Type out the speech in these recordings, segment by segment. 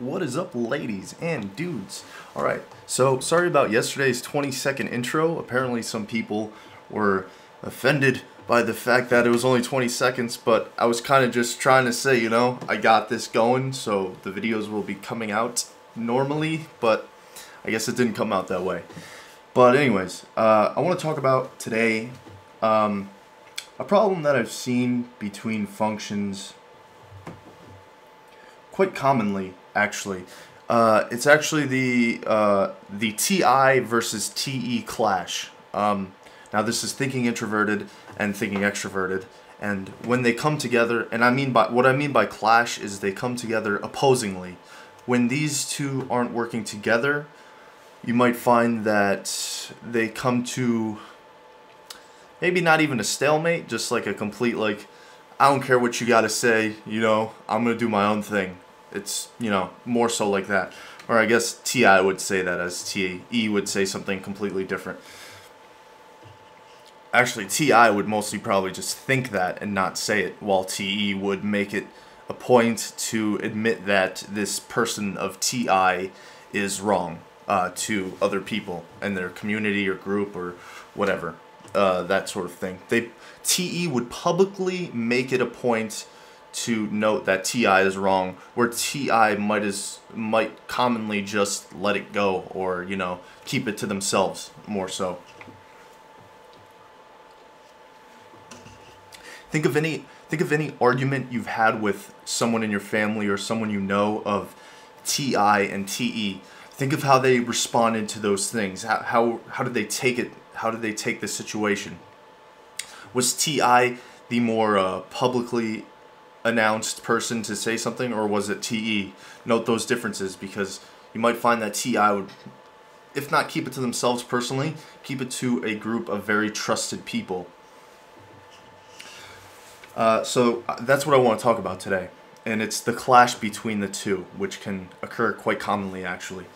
What is up, ladies and dudes? Alright, so sorry about yesterday's 20-second intro. Apparently some people were offended by the fact that it was only 20 seconds, but I was kind of just trying to say, I got this going, so the videos will be coming out normally, but I guess it didn't come out that way. But anyways, I want to talk about today a problem that I've seen between functions quite commonly, actually. It's actually the TI versus TE clash. Now this is thinking introverted and thinking extroverted, and when they come together, and what I mean by clash is they come together opposingly. When these two aren't working together, you might find that they come to maybe not even a stalemate, just like a complete, I don't care what you gotta say, I'm gonna do my own thing. It's, more so like that. Or I guess TI would say that, as TE would say something completely different. Actually, TI would mostly probably just think that and not say it, while TE would make it a point to admit that this person of TI is wrong to other people in their community or group or whatever, that sort of thing. TE would publicly make it a point to note that TI is wrong, where TI might commonly just let it go, or keep it to themselves more so. Think of any argument you've had with someone in your family or someone you know of TI and TE. Think of how they responded to those things. How did they take it? How did they take the situation? Was TI the more publicly announced person to say something, or was it TE? Note those differences, because you might find that TI would, if not keep it to themselves personally, keep it to a group of very trusted people. So that's what I want to talk about today, and it's the clash between the two, which can occur quite commonly, actually.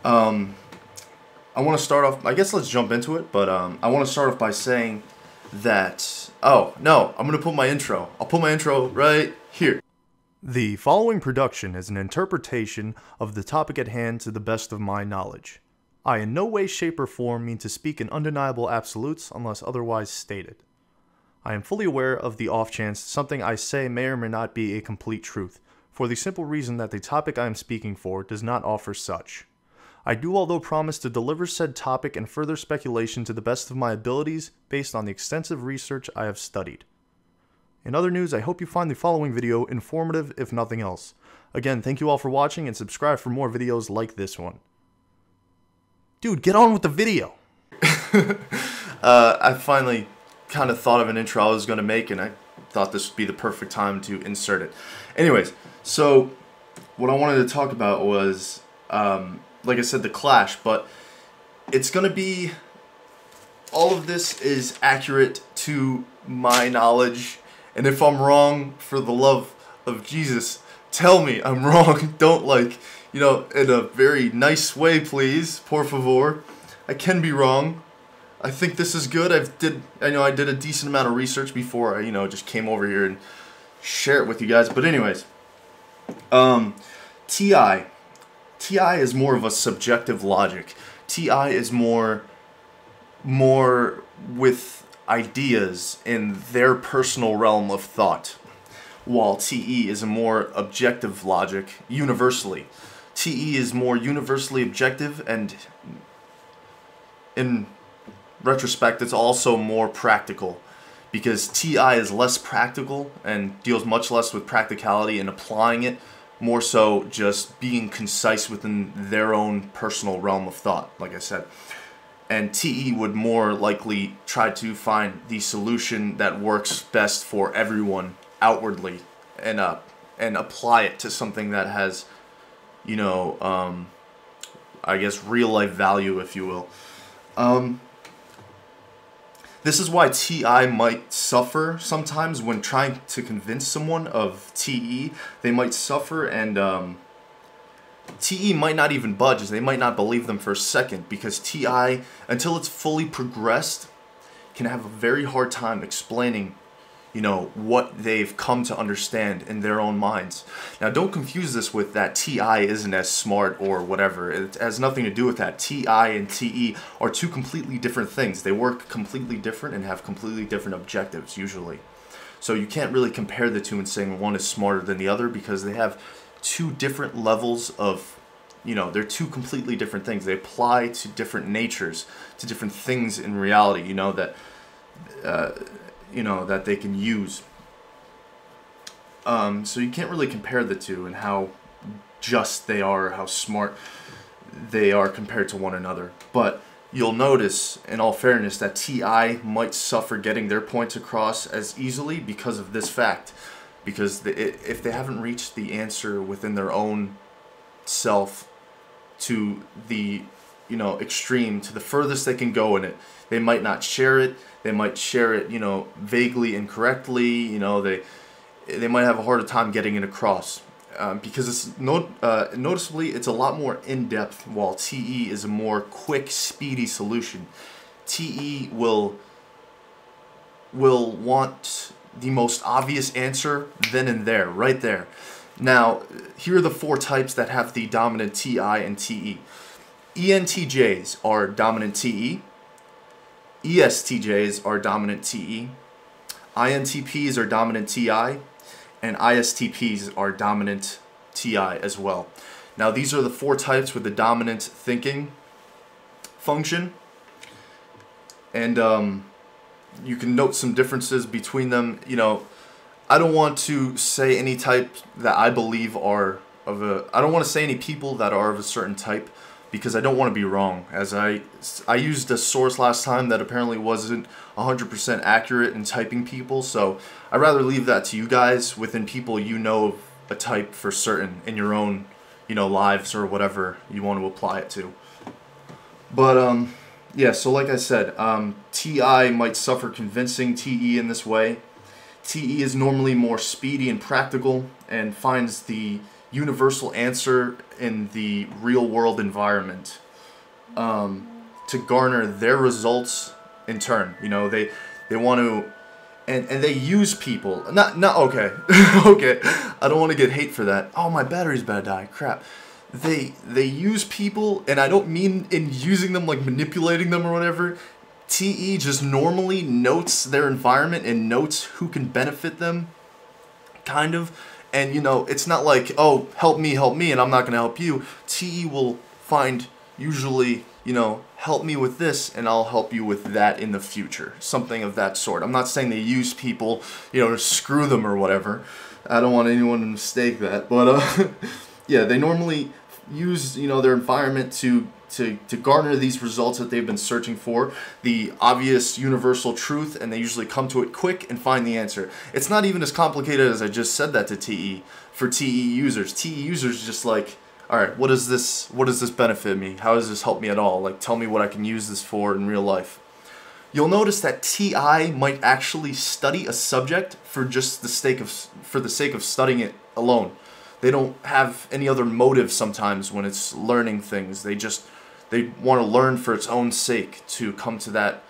I want to start off, I guess let's jump into it, but I want to start off by saying that, oh no, I'm going to put my intro. I'll put my intro right here. The following production is an interpretation of the topic at hand to the best of my knowledge. I in no way, shape, or form mean to speak in undeniable absolutes unless otherwise stated. I am fully aware of the off chance something I say may or may not be a complete truth, for the simple reason that the topic I am speaking for does not offer such. I do although promise to deliver said topic and further speculation to the best of my abilities based on the extensive research I have studied. In other news, I hope you find the following video informative if nothing else. Again, thank you all for watching, and subscribe for more videos like this one. Dude, get on with the video! I finally kind of thought of an intro I was going to make, and I thought this would be the perfect time to insert it. Anyways, so what I wanted to talk about was, like I said, the clash, but it's going to be, all of this is accurate to my knowledge, and if I'm wrong, for the love of Jesus, tell me I'm wrong. Don't, in a very nice way, please, por favor. I can be wrong. I think this is good. I did a decent amount of research before I, just came over here and share it with you guys. But anyways, TI is more of a subjective logic. TI is more with ideas in their personal realm of thought, while TE is a more objective logic universally. TE is more universally objective, and in retrospect, it's also more practical, because TI is less practical and deals much less with practicality and applying it, more so just being concise within their own personal realm of thought, like I said. And TE would more likely try to find the solution that works best for everyone outwardly, and apply it to something that has, I guess, real life value, if you will. This is why TI might suffer sometimes when trying to convince someone of TE. They might suffer, and TE might not even budge, as they might not believe them for a second, because TI, until it's fully progressed, can have a very hard time explaining, what they've come to understand in their own minds. Now, don't confuse this with that TI isn't as smart or whatever. It has nothing to do with that. TI and TE are two completely different things. They work completely different and have completely different objectives, usually. So you can't really compare the two and saying one is smarter than the other, because they have two different levels of, they're two completely different things. They apply to different natures, to different things in reality, that they can use. So you can't really compare the two and how just they are, how smart they are compared to one another. But you'll notice, in all fairness, that TI might suffer getting their points across as easily because of this fact. Because if they haven't reached the answer within their own self to the extreme, to the furthest they can go in it, they might not share it. They might share it, vaguely incorrectly. They might have a harder time getting it across, because it's noticeably it's a lot more in depth, while TE is a more quick, speedy solution. TE will want the most obvious answer then and there, right there. Now, here are the four types that have the dominant TI and TE. ENTJs are dominant TE. ESTJs are dominant TE. INTPs are dominant TI. And ISTPs are dominant TI as well. Now, these are the four types with the dominant thinking function. And you can note some differences between them. I don't want to say any type that I believe are of a... I don't want to say any people that are of a certain type, because I don't want to be wrong. As I used a source last time that apparently wasn't 100% accurate in typing people, so I'd rather leave that to you guys within people a type for certain in your own, lives or whatever you want to apply it to. But, yeah, so like I said, TI might suffer convincing TE in this way. TE is normally more speedy and practical and finds the universal answer in the real world environment to garner their results in turn. They want to, and they use people. Not okay. Okay, I don't want to get hate for that. Oh, my battery's about to die. Crap. They use people, and I don't mean in using them like manipulating them or whatever. TE just normally notes their environment and notes who can benefit them, kind of. And, it's not like, oh, help me, and I'm not going to help you. TE will find, usually, help me with this, and I'll help you with that in the future. Something of that sort. I'm not saying they use people, to screw them or whatever. I don't want anyone to mistake that. But, yeah, they normally use, their environment to garner these results that they've been searching for, the obvious universal truth, and they usually come to it quick and find the answer. It's not even as complicated as I just said that to TE. For TE users, TE users just like, all right, what does this benefit me? How does this help me at all? Like, tell me what I can use this for in real life. You'll notice that TI might actually study a subject for just the sake of studying it alone. They don't have any other motive sometimes when it's learning things. They want to learn for its own sake, to come to that,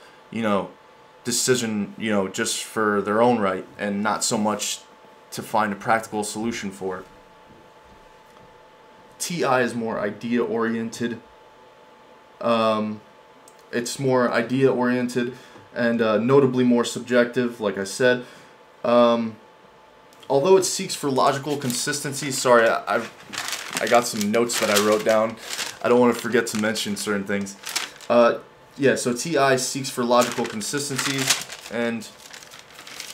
decision, just for their own right, and not so much to find a practical solution for it. TI is more idea-oriented. It's more idea-oriented and notably more subjective, like I said. Although it seeks for logical consistency, sorry, I got some notes that I wrote down. I don't want to forget to mention certain things. Yeah, so TI seeks for logical consistency, and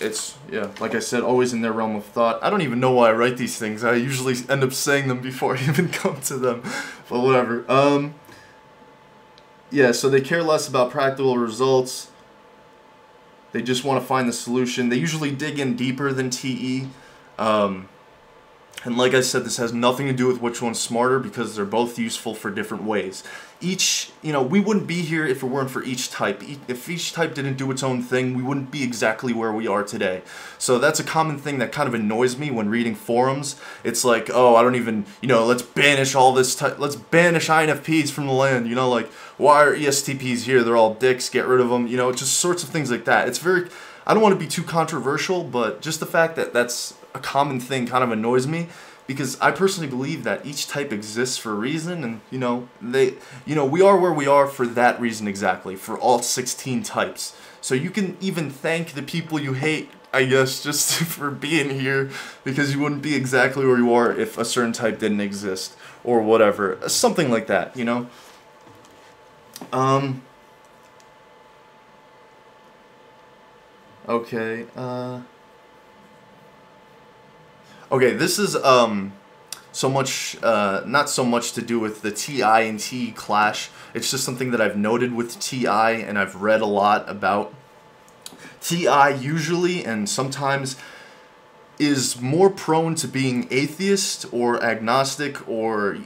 it's, yeah, like I said, always in their realm of thought. I don't even know why I write these things. I usually end up saying them before I even come to them, but whatever. Yeah, so they care less about practical results. They just want to find the solution. They usually dig in deeper than TE. And like I said, this has nothing to do with which one's smarter, because they're both useful for different ways. Each, we wouldn't be here if it weren't for each type. If each type didn't do its own thing, we wouldn't be exactly where we are today. So that's a common thing that kind of annoys me when reading forums. It's like, oh, I don't even, let's banish all this, let's banish INFPs from the land, like, why are ESTPs here? They're all dicks, get rid of them, just sorts of things like that. It's very, I don't want to be too controversial, but just the fact that that's a common thing kind of annoys me, because I personally believe that each type exists for a reason, and we are where we are for that reason exactly, for all 16 types. So you can even thank the people you hate, I guess, just for being here, because you wouldn't be exactly where you are if a certain type didn't exist, or whatever. Something like that, you know? Okay, okay, this is, not so much to do with the TI and TE clash. It's just something that I've noted with TI and I've read a lot about. TI usually and sometimes is more prone to being atheist or agnostic, or,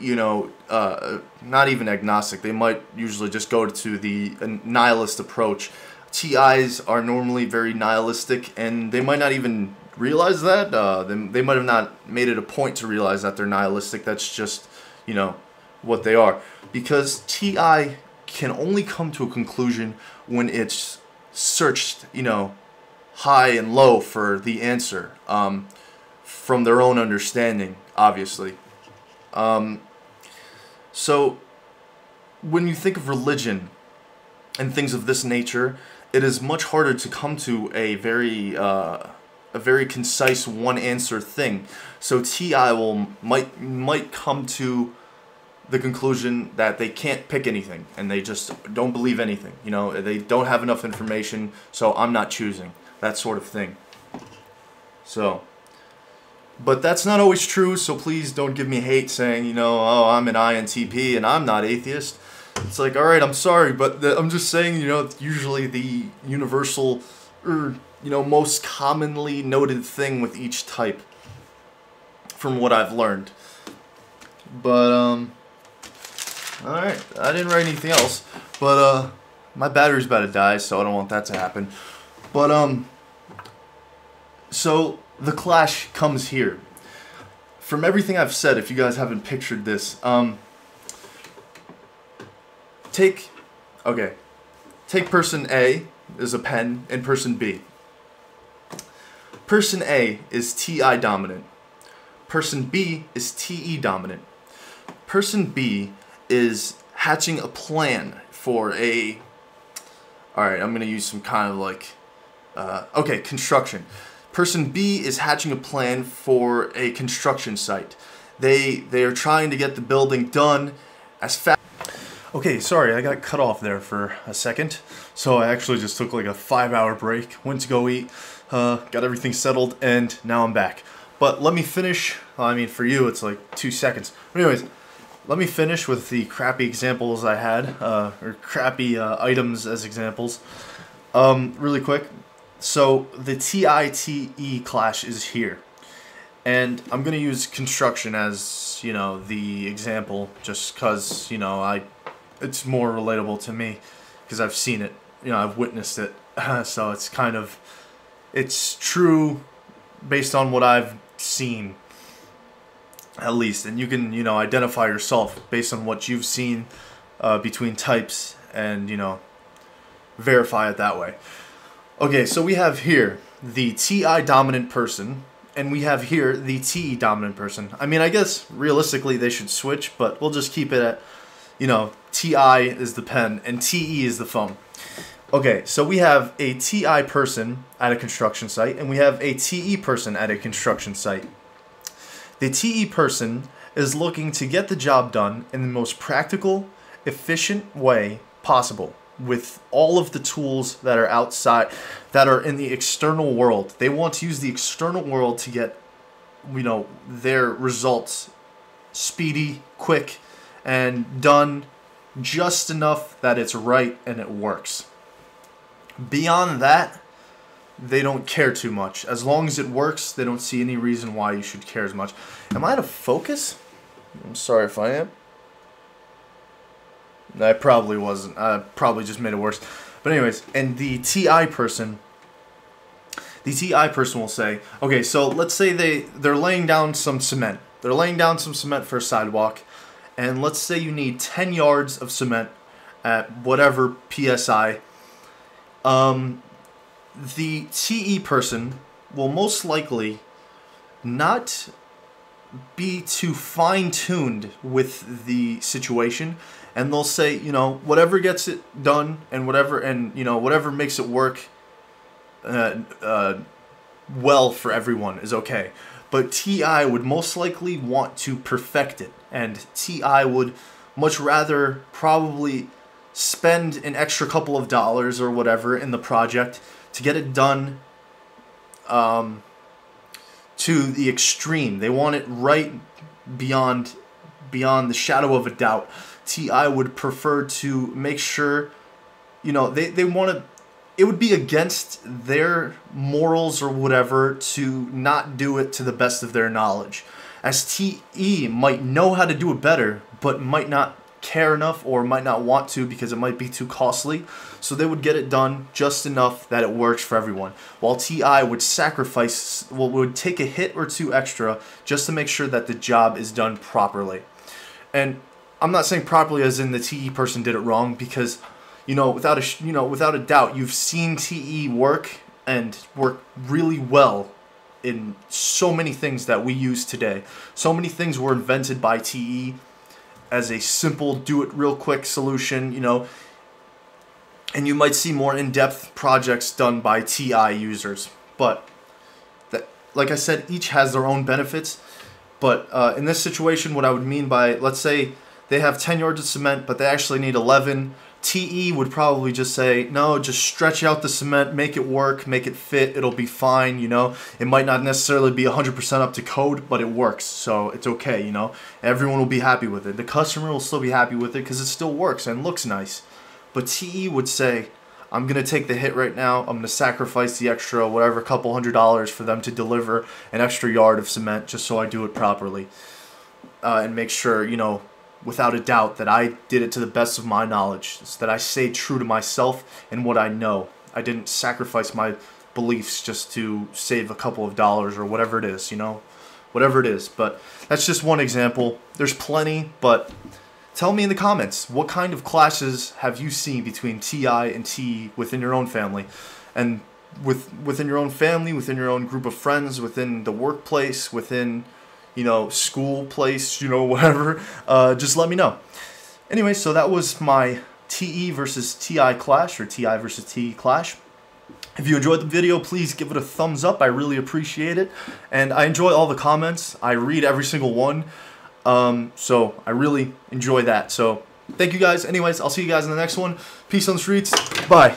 not even agnostic. They might usually just go to the nihilist approach. TIs are normally very nihilistic, and they might not even realize that. They might have not made it a point to realize that they're nihilistic. That's just, what they are. Because TI can only come to a conclusion when it's searched, high and low for the answer, from their own understanding, obviously. So, when you think of religion and things of this nature, it is much harder to come to a very concise one answer thing. So TI might come to the conclusion that they can't pick anything, and they just don't believe anything. They don't have enough information, so I'm not choosing. That sort of thing. So, but that's not always true, so please don't give me hate saying, oh, I'm an INTP and I'm not atheist. It's like, alright, I'm sorry, but I'm just saying, usually the universal, or, most commonly noted thing with each type, from what I've learned. But, alright, I didn't write anything else, but, my battery's about to die, so I don't want that to happen. But, so, the clash comes here. From everything I've said, if you guys haven't pictured this, take person A is a pen and person B. Person A is TI dominant. Person B is TE dominant. Person B is hatching a plan for a... Alright, I'm going to use some kind of like... construction. Person B is hatching a plan for a construction site. They are trying to get the building done as fast... Okay, sorry, I got cut off there for a second. So I actually just took like a 5-hour break, went to go eat, got everything settled, and now I'm back. But let me finish. I mean, for you, it's like 2 seconds. But anyways, let me finish with the crappy examples I had, or crappy items as examples. Really quick. So the TI-TE clash is here. And I'm going to use construction as, the example, just because, it's more relatable to me, because I've seen it, I've witnessed it. So it's true based on what I've seen, at least. And you can, identify yourself based on what you've seen between types and, verify it that way. Okay, so we have here the TI dominant person, and we have here the TE dominant person. I mean, I guess realistically they should switch, but we'll just keep it at, TI is the pen and TE is the phone. Okay, so we have a TI person at a construction site, and we have a TE person at a construction site. The TE person is looking to get the job done in the most practical, efficient way possible, with all of the tools that are outside, that are in the external world. They want to use the external world to get, their results speedy, quick, and done just enough that it's right and it works. Beyond that, they don't care too much. As long as it works, they don't see any reason why you should care as much. Am I out of focus? I'm sorry if I am. I probably wasn't. I probably just made it worse. But anyways, and the TI person will say, okay, so let's say they're laying down some cement. They're laying down some cement for a sidewalk, and let's say you need 10 yards of cement at whatever PSI. the TE person will most likely not be too fine-tuned with the situation, and they'll say, you know, whatever gets it done and whatever, and you know, whatever makes it work well for everyone is okay. But TI would most likely want to perfect it, and TI would much rather probably spend an extra couple of dollars or whatever in the project to get it done to the extreme. They want it right beyond the shadow of a doubt. TI would prefer to make sure, you know, they want to, it would be against their morals or whatever to not do it to the best of their knowledge. As TE might know how to do it better, but might not care enough or might not want to because it might be too costly. So they would get it done just enough that it works for everyone. While TI would sacrifice, well, would take a hit or two extra just to make sure that the job is done properly. And I'm not saying properly as in the TE person did it wrong, because without a doubt, you've seen TE work and work really well in so many things that we use today. So many things were invented by TE as a simple do-it-real-quick solution, you know, and you might see more in-depth projects done by TI users. But, like I said, each has their own benefits. But in this situation, what I would mean by, let's say they have 10 yards of cement, but they actually need 11. TE would probably just say, no, just stretch out the cement, make it work, make it fit, it'll be fine, you know. It might not necessarily be 100% up to code, but it works, so it's okay, you know. Everyone will be happy with it. The customer will still be happy with it because it still works and looks nice. But TE would say, I'm going to take the hit right now, I'm going to sacrifice the extra, whatever, couple $100 for them to deliver an extra yard of cement just so I do it properly. And make sure, you know, without a doubt, that I did it to the best of my knowledge, so that I stayed true to myself and what I know. I didn't sacrifice my beliefs just to save a couple of dollars or whatever it is, you know, whatever it is. But that's just one example. There's plenty, but tell me in the comments, what kind of clashes have you seen between TI and TE within your own family? And within your own family, within your own group of friends, within the workplace, within, you know, school place, you know, whatever, just let me know. Anyway, so that was my TE versus TI clash, or TI versus TE clash. If you enjoyed the video, please give it a thumbs up. I really appreciate it. And I enjoy all the comments. I read every single one. So I really enjoy that. So thank you guys. Anyways, I'll see you guys in the next one. Peace on the streets. Bye.